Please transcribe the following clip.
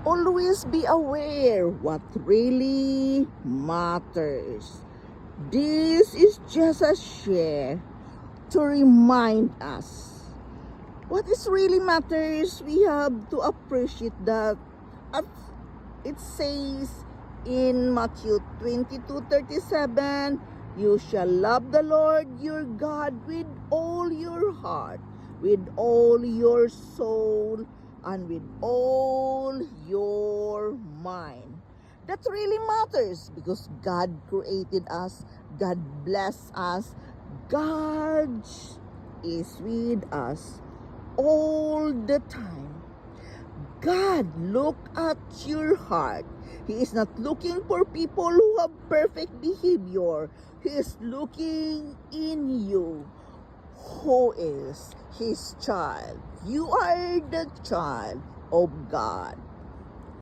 Always be aware what really matters. This is just a share to remind us what is really matters. We have to appreciate that. As it says in Matthew 22:37, you shall love the Lord your God with all your heart, with all your soul, and with all your mind. That really matters because God created us, God bless us, God is with us all the time. God look at your heart. He is not looking for people who have perfect behavior. He is looking in you, who is His child. You are the child of God.